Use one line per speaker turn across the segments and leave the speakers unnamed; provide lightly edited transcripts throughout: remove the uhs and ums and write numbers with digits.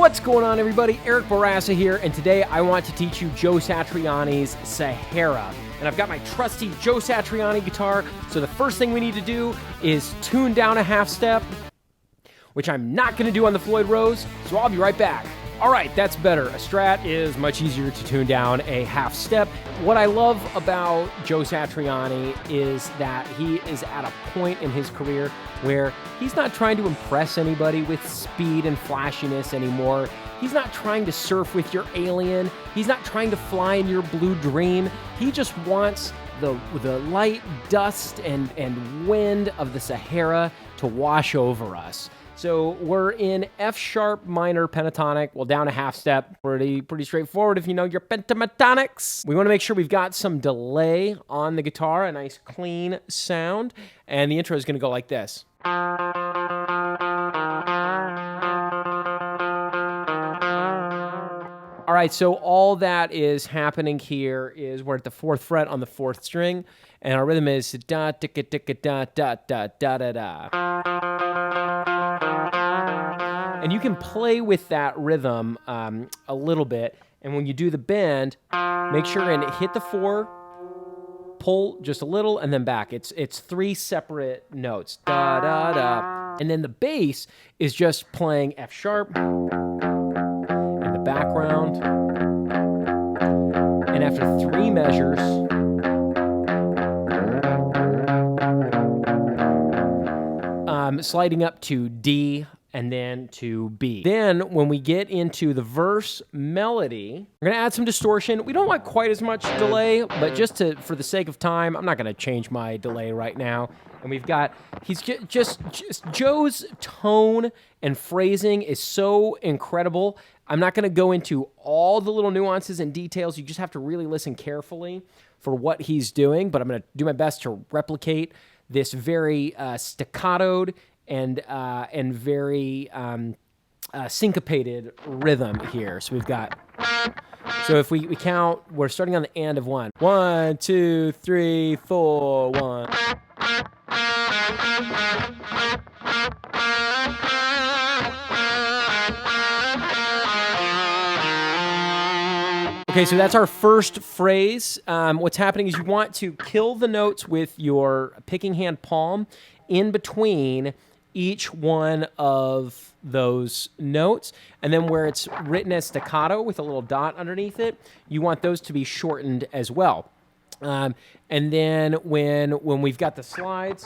What's going on, everybody? Eric Barassa here, and today I want to teach you Joe Satriani's Sahara. And I've got my trusty Joe Satriani guitar, so the first thing we need to do is tune down a half step, which I'm not going to do on the Floyd Rose, so I'll be right back. All right, that's better. A Strat is much easier to tune down a half step. What I love about Joe Satriani is that he is at a point in his career where he's not trying to impress anybody with speed and flashiness anymore. He's not trying to surf with your Alien. He's not trying to fly in your Blue Dream. He just wants the light dust and wind of the Sahara to wash over us. So we're in F sharp minor pentatonic. Well, down a half step. Pretty straightforward if you know your pentatonics. We want to make sure we've got some delay on the guitar, a nice clean sound. And the intro is going to go like this. All right, so all that is happening here is we're at the 4th fret on the 4th string, and our rhythm is da ticka ticka da da da da da da. And you can play with that rhythm a little bit, and when you do the bend, make sure and hit the 4, pull just a little, and then back. It's 3 separate notes, da da da, and then the bass is just playing F sharp in the background, and after 3 measures, sliding up to D and then to B. Then when we get into the verse melody, we're gonna add some distortion. We don't want quite as much delay, but just for the sake of time, I'm not gonna change my delay right now. And we've got, just Joe's tone and phrasing is so incredible. I'm not gonna go into all the little nuances and details. You just have to really listen carefully for what he's doing, but I'm gonna do my best to replicate this very staccatoed and very syncopated rhythm here. So we've got, so if we count, we're starting on the end of 1. 1, 2, 3, 4, 1. Okay, so that's our first phrase. What's happening is you want to kill the notes with your picking hand palm in between each one of those notes, and then where it's written as staccato with a little dot underneath it, you want those to be shortened as well. And then when we've got the slides,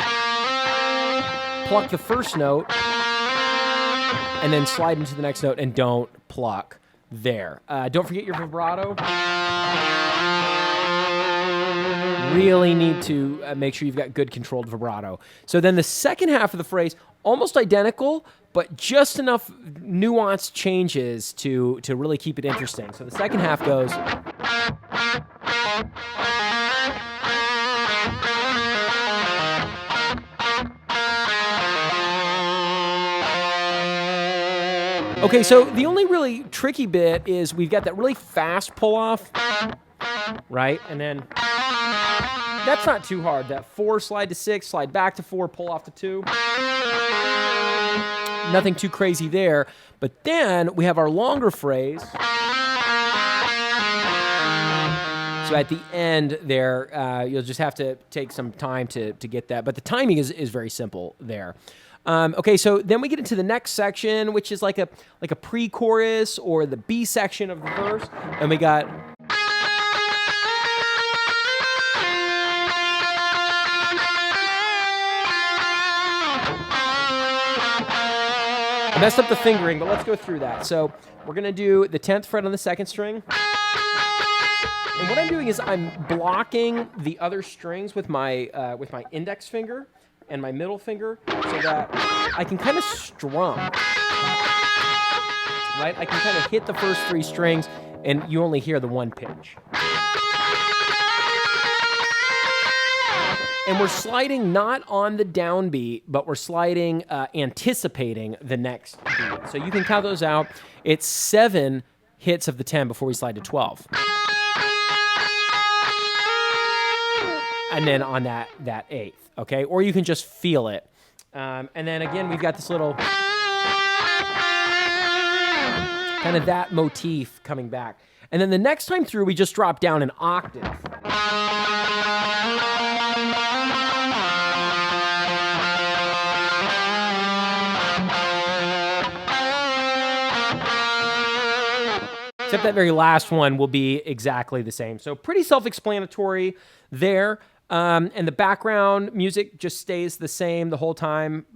pluck the first note, and then slide into the next note, and don't pluck there. Don't forget your vibrato. Really need to make sure you've got good controlled vibrato. So then the second half of the phrase, almost identical, but just enough nuanced changes to really keep it interesting. So the second half goes. Okay, so the only really tricky bit is we've got that really fast pull-off, right? And then that's not too hard. That 4, slide to 6, slide back to 4, pull off to 2. Nothing too crazy there. But then we have our longer phrase. So at the end there, you'll just have to take some time to get that. But the timing is very simple there. Okay, so then we get into the next section, which is like a pre-chorus or the B section of the verse, and we got. I messed up the fingering, but let's go through that. So we're gonna do the 10th fret on the 2nd string, and what I'm doing is I'm blocking the other strings with my index finger and my middle finger so that I can kind of strum, right? I can kind of hit the first 3 strings and you only hear the 1 pitch. And we're sliding not on the downbeat, but we're sliding anticipating the next beat. So you can count those out. It's 7 hits of the 10 before we slide to 12. And then on that 8th, okay? Or you can just feel it. And then again, we've got this little Kind of that motif coming back. And then the next time through, we just drop down an octave. Except that very last one will be exactly the same. So pretty self-explanatory there. And the background music just stays the same the whole time.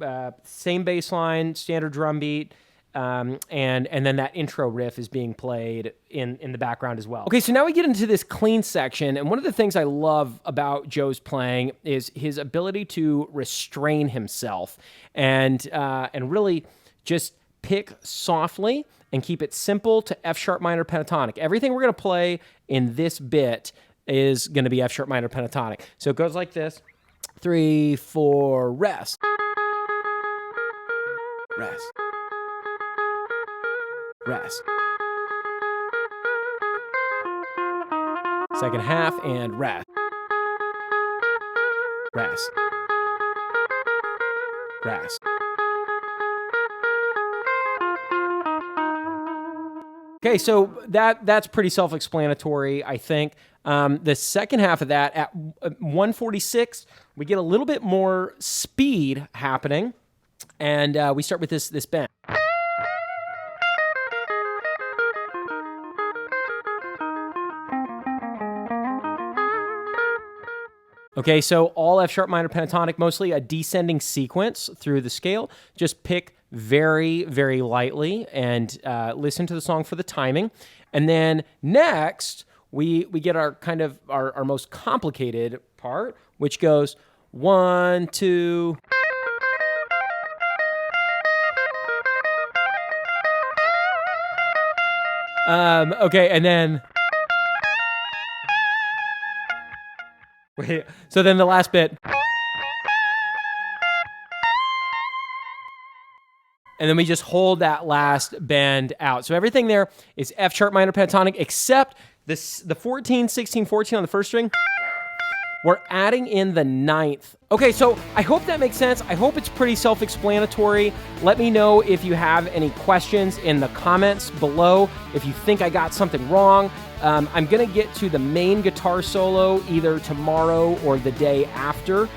Same bass line, standard drum beat. And then that intro riff is being played in the background as well. Okay, so now we get into this clean section, and one of the things I love about Joe's playing is his ability to restrain himself and really just pick softly and keep it simple to F sharp minor pentatonic. Everything we're going to play in this bit is going to be F sharp minor pentatonic. So it goes like this: 3, 4, rest, rest, rest. Second half and rest, rest, rest. Okay, so that's pretty self-explanatory, I think. The second half of that, at 146, we get a little bit more speed happening, and we start with this bend. Okay, so all F sharp minor pentatonic, mostly a descending sequence through the scale. Just pick very, very lightly and listen to the song for the timing. And then next, we get our kind of our most complicated part, which goes 1, 2. Okay, and then wait, so then the last bit. And then we just hold that last bend out. So everything there is F sharp minor pentatonic, except the 14, 16, 14 on the first string. We're adding in the 9th. Okay, so I hope that makes sense. I hope it's pretty self-explanatory. Let me know if you have any questions in the comments below. If you think I got something wrong, I'm gonna get to the main guitar solo either tomorrow or the day after.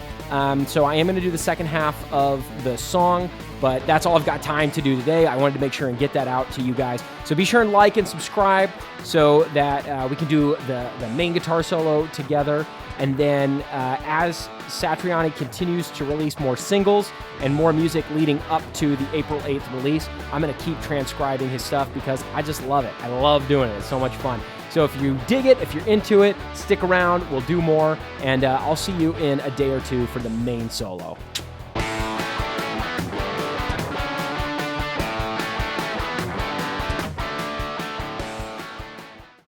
So I am gonna do the second half of the song, but that's all I've got time to do today. I wanted to make sure and get that out to you guys. So be sure and like and subscribe so that we can do the main guitar solo together. And then as Satriani continues to release more singles and more music leading up to the April 8th release, I'm going to keep transcribing his stuff because I just love it. I love doing it. It's so much fun. So if you dig it, if you're into it, stick around. We'll do more. And I'll see you in a day or two for the main solo.